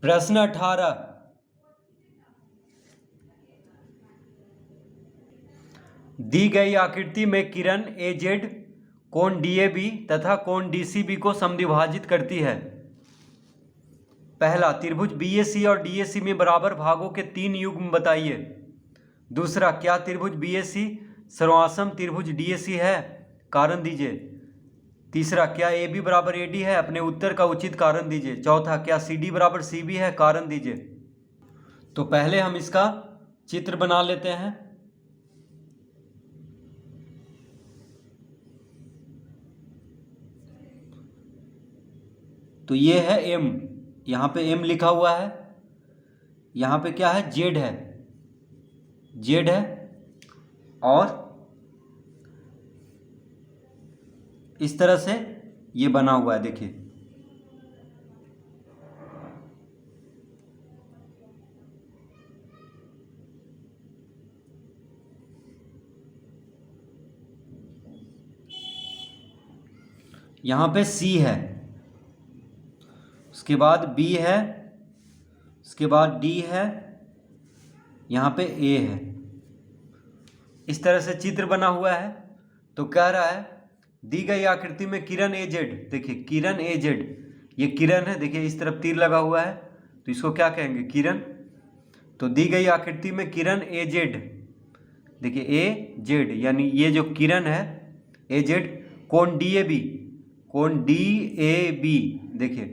प्रश्न 18। दी गई आकृति में किरण AZ कोण DAB तथा कोण DCB को समद्विभाजित करती है। पहला, त्रिभुज BAC और DAC में बराबर भागों के 3 युग्म बताइए। दूसरा, क्या त्रिभुज BAC सर्वासम त्रिभुज DAC है? कारण दीजिए। तीसरा, क्या AB बराबर AD है? अपने उत्तर का उचित कारण दीजिए। चौथा, क्या CD बराबर CB है? कारण दीजिए। तो पहले हम इसका चित्र बना लेते हैं। तो ये है M, यहाँ पे M लिखा हुआ है। यहाँ पे क्या है? Z है, Z है। और इस तरह से ये बना हुआ है, देखिए। यहाँ पे C है, उसके बाद B है, उसके बाद D है, यहाँ पे A है। इस तरह से चित्र बना हुआ है। तो कह रहा है दी गई आकृति में किरण AZ, देखिए किरण AZ, ये किरण है, देखिए इस तरफ तीर लगा हुआ है, तो इसको क्या कहेंगे? किरण। तो दी गई आकृति में किरण AZ, देखिए AZ यानी ये जो किरण है AZ कोण DAB, कोण DAB, देखिए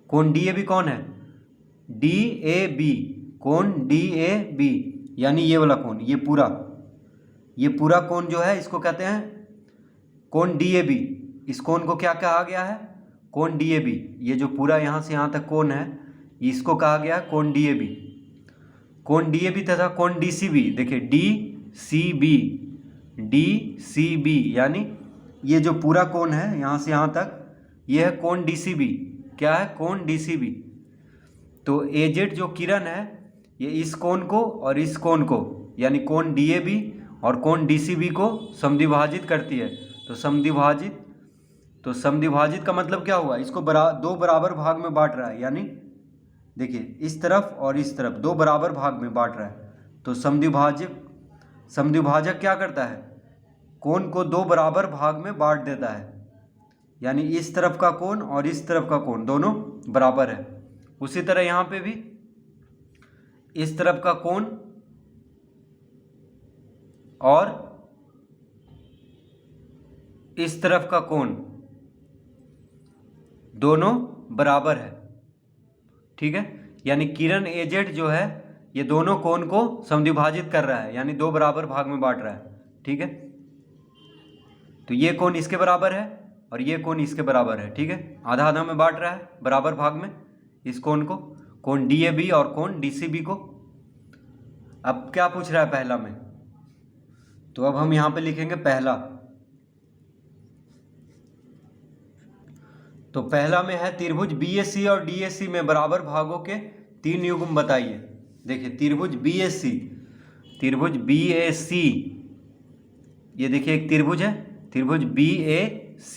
कोण DAB कौन है? DAB, कोण DAB यानी ये वाला कोण, ये पूरा कोण जो है इसको कहते हैं कोण DAB। इस कोण को क्या कहा गया है? कोण DAB। ये जो पूरा यहाँ से यहाँ तक कोण है इसको कहा गया है कोण DAB। कोण DAB तथा कोण DCB, देखिए DCB यानी ये जो पूरा कोण है यहाँ से यहाँ तक, ये है कोण DCB। क्या है? कोण DCB। तो AZ जो किरण है ये इस कोण को और इस कोण को यानी कोण DAB और कोण DCB को समद्विभाजित करती है। तो समद्विभाजित का मतलब क्या हुआ? इसको दो बराबर भाग में बांट रहा है, यानी देखिए इस तरफ और इस तरफ दो बराबर भाग में बांट रहा है। तो समद्विभाजक क्या करता है? कोण को दो बराबर भाग में बांट देता है, यानी इस तरफ का कोण और इस तरफ का कोण दोनों बराबर है। उसी तरह यहाँ पे भी इस तरफ का कोण और इस तरफ का कोण दोनों बराबर है, ठीक है। यानी किरण AZ जो है ये दोनों कोण को समद्विभाजित कर रहा है, यानी दो बराबर भाग में बांट रहा है, ठीक है। तो ये कोण इसके बराबर है और ये कोण इसके बराबर है, ठीक है। आधा आधा में बांट रहा है बराबर भाग में इस कोण को, कोण DAB और कोण DCB को। अब क्या पूछ रहा है पहला में? तो अब हम यहाँ पे लिखेंगे पहला। तो पहला में है त्रिभुज BAC और DAC में बराबर भागों के 3 युग्म बताइए। देखिए त्रिभुज BAC, ये देखिए एक त्रिभुज है, त्रिभुज BAC,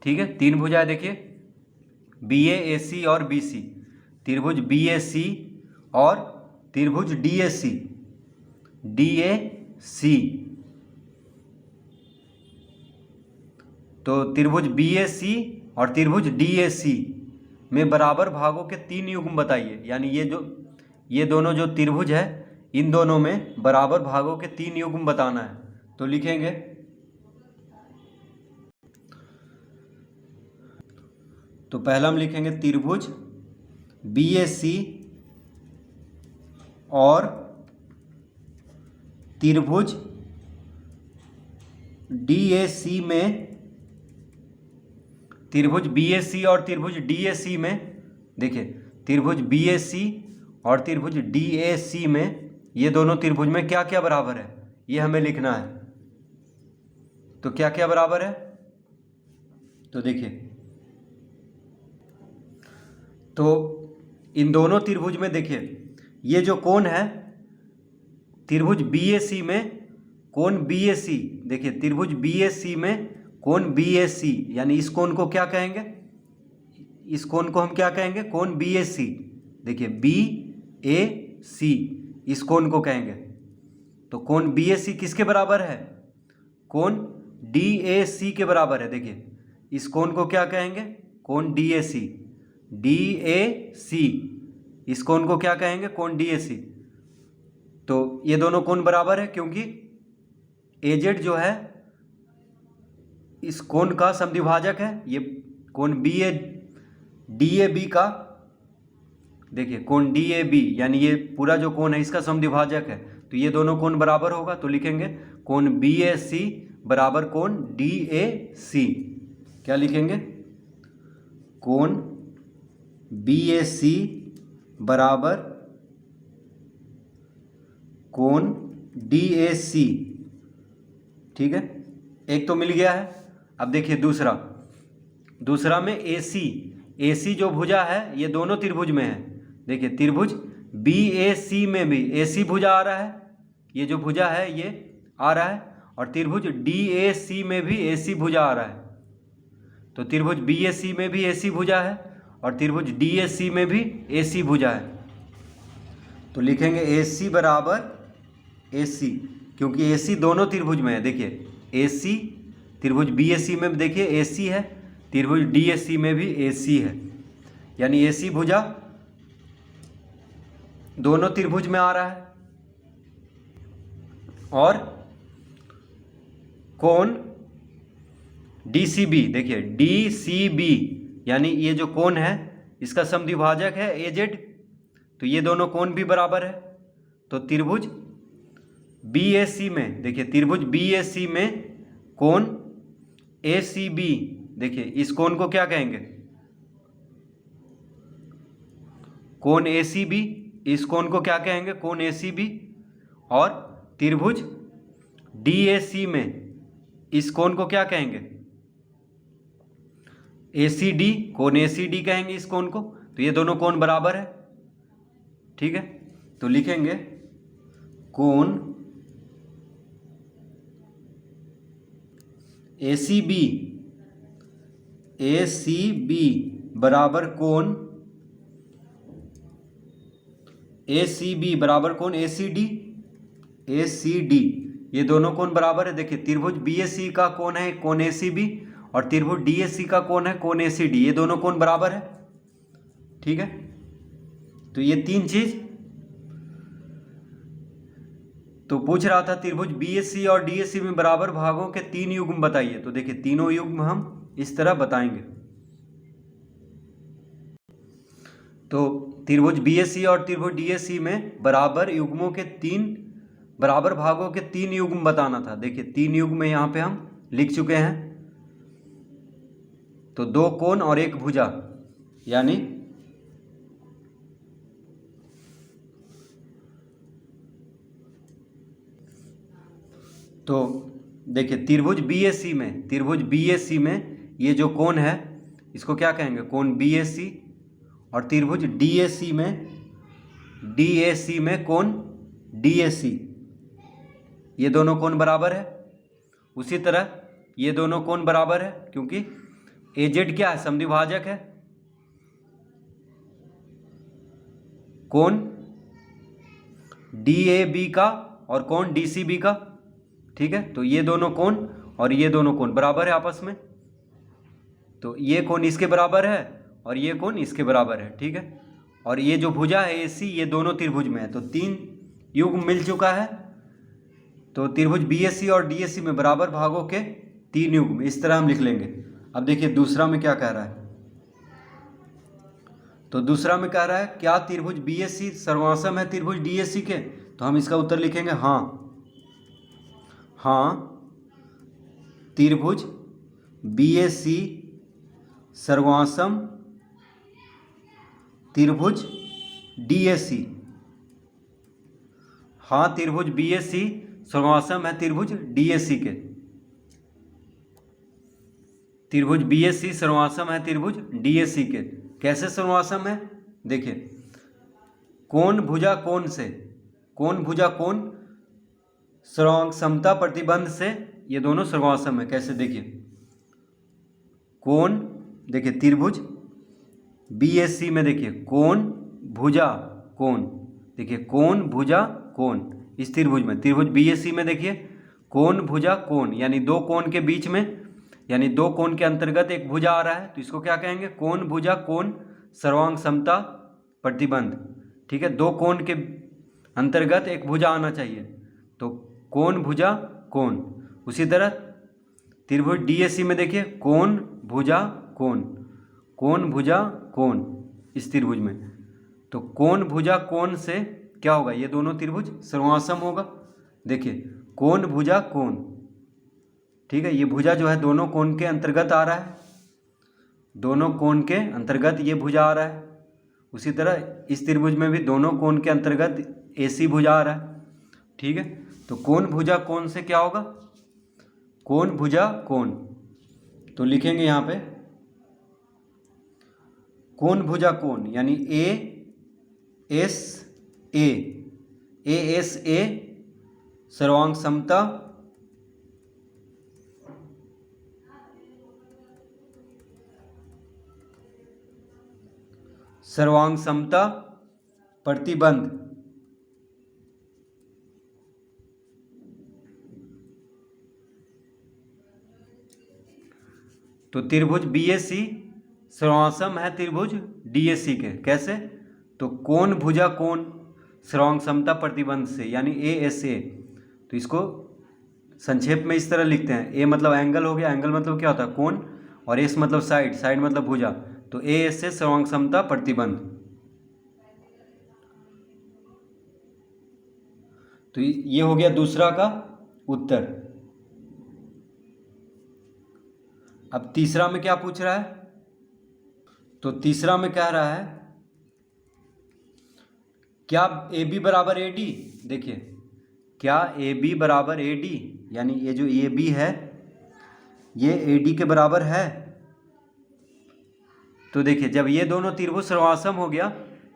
ठीक है। 3 भुजा है, देखिए BA, AC और BC। त्रिभुज BAC और त्रिभुज DAC, तो त्रिभुज BAC और त्रिभुज DAC में बराबर भागों के 3 युग्म बताइए। यानी ये दोनों जो त्रिभुज है इन दोनों में बराबर भागों के 3 युग्म बताना है। तो लिखेंगे तो पहला हम लिखेंगे त्रिभुज BAC और त्रिभुज DAC में, त्रिभुज BAC और त्रिभुज DAC में, देखिए त्रिभुज BAC और त्रिभुज DAC में ये दोनों त्रिभुज में क्या क्या बराबर है ये हमें लिखना है। तो क्या क्या बराबर है? तो देखिए, तो इन दोनों त्रिभुज में देखिए ये जो कोण है त्रिभुज BAC में कोण BAC, देखिए त्रिभुज BAC में कोण BAC यानी इस कोण को क्या कहेंगे? इस कोण को हम क्या कहेंगे, कोण बी ए सी। देखिए बी ए सी इस कोण को कहेंगे। तो कोण बी ए सी किसके बराबर है, कोण डी ए सी के बराबर है। देखिए इस कोण को क्या कहेंगे, कोण D A C. D A सी इस कोण को क्या कहेंगे, कोण डी ए सी। तो ये दोनों कोण बराबर है क्योंकि एजेड जो है इस कोण का समद्विभाजक है। ये कोण B A D A B का, देखिए कोण डी ए बी यानी ये पूरा जो कोण है इसका समद्विभाजक है। तो ये दोनों कोण बराबर होगा। तो लिखेंगे कोण बी ए सी बराबर कोण डी ए सी। क्या लिखेंगे, कोण बी ए सी बराबर कोण डी ए सी। ठीक है, एक तो मिल गया है। अब देखिए दूसरा में ए सी जो भुजा है ये दोनों त्रिभुज में है। देखिए त्रिभुज बी ए सी में भी ए सी भुजा आ रहा है, ये जो भुजा है ये आ रहा है, और त्रिभुज डी ए सी में भी ए सी भुजा आ रहा है। तो त्रिभुज बी ए सी में भी ए सी भुजा है और त्रिभुज डी ए सी में भी ए सी भुजा है। तो लिखेंगे ए सी बराबर ए सी, क्योंकि ए सी दोनों त्रिभुज में है। देखिए ए सी त्रिभुज बी ए सी में भी देखिए ए सी है, त्रिभुज डी ए सी में भी ए सी है, यानी ए सी भुजा दोनों त्रिभुज में आ रहा है। और कोण डी सी बी, देखिए डी सी बी यानी ये जो कोण है इसका समद्विभाजक है ए जेड। तो ये दोनों कोण भी बराबर है। तो त्रिभुज बी ए सी में, देखिए त्रिभुज बी ए सी में कोण ए सी बी, देखिए इस कोण को क्या कहेंगे, कोण ए सी बी। इस कोण को क्या कहेंगे, कोण ए सी बी। और त्रिभुज डी ए सी में इस कोण को क्या कहेंगे, ए सी डी, कोण ए सी डी कहेंगे इस कोण को। तो ये दोनों कोण बराबर है। ठीक है, तो लिखेंगे कोण ए सी बी बराबर कोण ए सी बी बराबर कोण ए सी डी। ये दोनों कोण बराबर है। देखिए त्रिभुज बी ए सी का कोण है कोण ए सी बी और त्रिभुज डी ए सी का कोण है कोण ए सी डी। ये दोनों कोण बराबर है। ठीक है, तो ये तीन चीज तो पूछ रहा था। त्रिभुज बी ए सी और डी ए सी में बराबर भागों के 3 युग्म बताइए। तो देखिए तीनों युग्म हम इस तरह बताएंगे। तो त्रिभुज बी ए सी और त्रिभुज डी ए सी में बराबर युग्मों के 3 बराबर भागों के 3 युग्म बताना था। देखिए 3 युग्म यहाँ पे हम लिख चुके हैं। तो 2 कोण और 1 भुजा, यानी तो देखिए त्रिभुज बी ए सी में ये जो कोण है इसको क्या कहेंगे, कोण बी ए सी। और त्रिभुज डी ए सी में कोण डी ए सी। ये दोनों कोण बराबर है। उसी तरह ये दोनों कोण बराबर है क्योंकि ए जेड क्या है, समद्विभाजक है। कोण डी ए बी का और कोण डी सी बी का। ठीक है, तो ये दोनों कोण और ये दोनों कोण बराबर है आपस में। तो ये कोण इसके बराबर है और ये कोण इसके बराबर है। ठीक है, और ये जो भुजा है ए सी ये दोनों त्रिभुज में है। तो 3 युग्म मिल चुका है। तो त्रिभुज बी ए सी और डी ए सी में बराबर भागों के 3 युग्म इस तरह हम लिख लेंगे। अब देखिए दूसरा में क्या कह रहा है। तो दूसरा में कह रहा है क्या त्रिभुज बी ए सी सर्वासम है त्रिभुज डी ए सी के। तो हम इसका उत्तर लिखेंगे हाँ त्रिभुज बी ए सी सर्वासम त्रिभुज डी ए सी। हाँ त्रिभुज बी ए सी सर्वासम है त्रिभुज डी ए सी के। त्रिभुज बी ए सी सर्वासम है त्रिभुज डी ए सी के। कैसे सर्वासम है, देखिए कोण भुजा कोण से, कोण भुजा कोण समता प्रतिबंध से ये दोनों सर्वासम है। कैसे, देखिए कोण, देखिए त्रिभुज BAC में देखिए कोण भुजा कोण, देखिए कोण भुजा कोण इस त्रिभुज में, त्रिभुज BAC में देखिए कोण भुजा कोण, यानी दो कोण के बीच में, यानी दो कोण के अंतर्गत एक भुजा आ रहा है, तो इसको क्या कहेंगे, कोण भुजा कोण सर्वांग समता प्रतिबंध। ठीक है, दो कोण के अंतर्गत एक भुजा आना चाहिए, तो कोण भुजा कोण। उसी तरह त्रिभुज DAC में देखिए कोण भुजा कोण, कोण भुजा कोण इस त्रिभुज में, तो कोण भुजा कोण से क्या होगा, ये दोनों त्रिभुज सर्वासम होगा। देखिए कोण भुजा कोण, ठीक है, ये भुजा जो है दोनों कोण के अंतर्गत आ रहा है, दोनों कोण के अंतर्गत ये भुजा आ रहा है। उसी तरह इस त्रिभुज में भी दोनों कोण के अंतर्गत AC भुजा आ रहा है। ठीक है, तो कोण भुजा कोण से क्या होगा, कोण भुजा कोण, तो लिखेंगे यहाँ पे कोण भुजा कोण यानी ASA सर्वांग समता सर्वांग समता प्रतिबंध। तो त्रिभुज BAC सर्वासम है त्रिभुज DAC के, कैसे, तो कोण भुजा कोण सर्वांग समता प्रतिबंध से, यानी ASA। तो इसको संक्षेप में इस तरह लिखते हैं, A मतलब एंगल हो गया, एंगल मतलब क्या होता है कोण, और S मतलब साइड, साइड मतलब भुजा, तो ASA सर्वांग समता प्रतिबंध। तो ये हो गया दूसरा का उत्तर। अब तीसरा में क्या पूछ रहा है, तो तीसरा में कह रहा है क्या AB बराबर AD, देखिए क्या AB बराबर AD, यानी ये जो AB है ये AD के बराबर है। तो देखिए जब ये दोनों त्रिभुज सर्वासम हो गया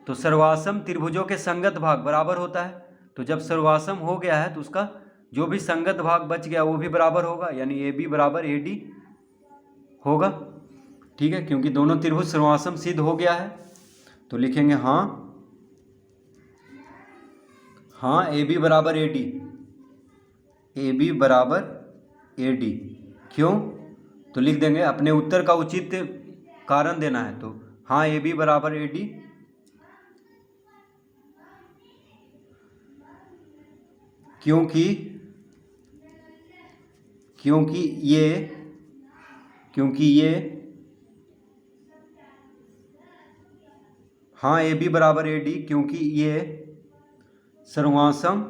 तो सर्वासम त्रिभुजों के संगत भाग बराबर होता है, तो जब सर्वासम हो गया है तो उसका जो भी संगत भाग बच गया वो भी बराबर होगा, यानी AB बराबर AD होगा। ठीक है, क्योंकि दोनों त्रिभुज सर्वासम सिद्ध हो गया है, तो लिखेंगे हाँ AB बराबर AD, AB बराबर AD। क्यों, तो लिख देंगे, अपने उत्तर का उचित कारण देना है, तो हाँ AB बराबर AD क्योंकि ये हाँ AB बराबर AD क्योंकि ये सर्वासम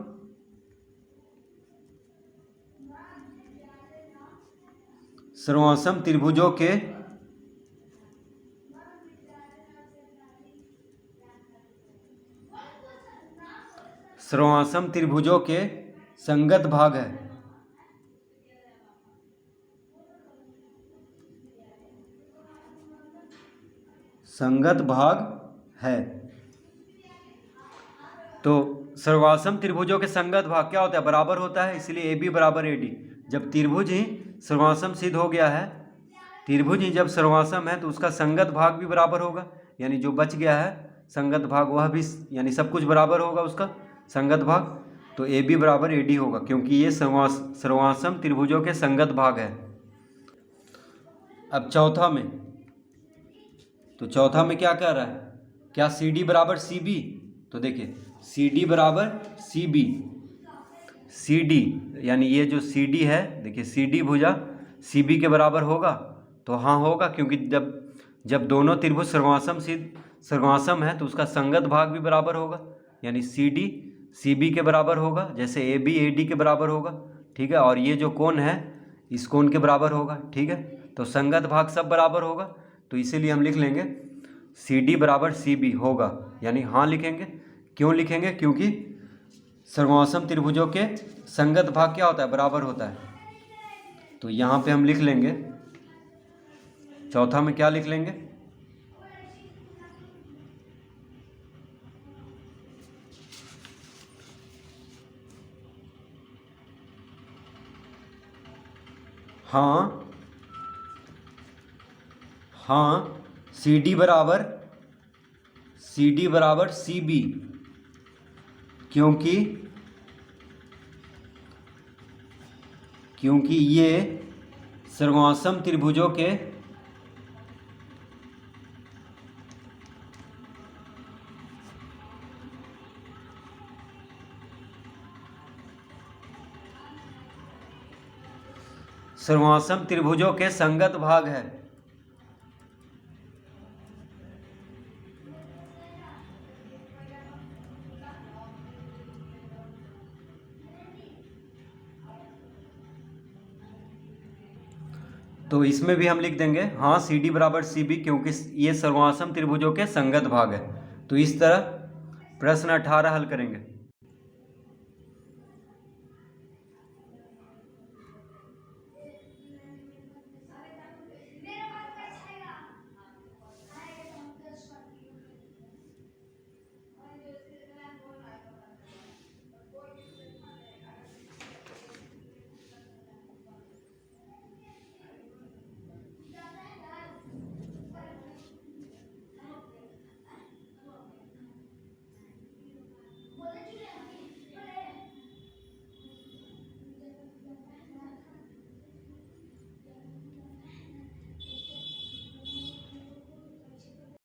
त्रिभुजों के संगत भाग है। संगत भाग है, तो सर्वासम त्रिभुजों के संगत भाग क्या होता है, बराबर होता है, इसलिए AB बराबर AD। जब त्रिभुज ही सर्वासम सिद्ध हो गया है, त्रिभुज ही जब सर्वासम है तो उसका संगत भाग भी बराबर होगा, यानी जो बच गया है संगत भाग वह भी, यानी सब कुछ बराबर होगा उसका संगत भाग, तो AB बराबर AD होगा क्योंकि ये सर्वासम त्रिभुजों के संगत भाग है। अब चौथा में, तो चौथा में क्या कह रहा है, क्या CD बराबर CB, तो देखिए CD बराबर CB, CD यानी ये जो CD है, देखिए CD भुजा CB के बराबर होगा, तो हाँ होगा, क्योंकि जब दोनों त्रिभुज सर्वासम है तो उसका संगत भाग भी बराबर होगा, यानी CD CB के बराबर होगा, जैसे AB AD के बराबर होगा। ठीक है, और ये जो कोण है इस कोण के बराबर होगा। ठीक है, तो संगत भाग सब बराबर होगा, तो इसीलिए हम लिख लेंगे CD बराबर CB होगा, यानी हाँ लिखेंगे। क्यों लिखेंगे, क्योंकि सर्वासम त्रिभुजों के संगत भाग क्या होता है, बराबर होता है, तो यहाँ पे हम लिख लेंगे, चौथा में क्या लिख लेंगे, हाँ CD बराबर सी डी बराबर सी बी, क्योंकि ये सर्वांसम त्रिभुजों के संगत भाग है। तो इसमें भी हम लिख देंगे हाँ सी डी बराबर सी बी, क्योंकि ये सर्वांसम त्रिभुजों के संगत भाग है। तो इस तरह प्रश्न 18 हल करेंगे।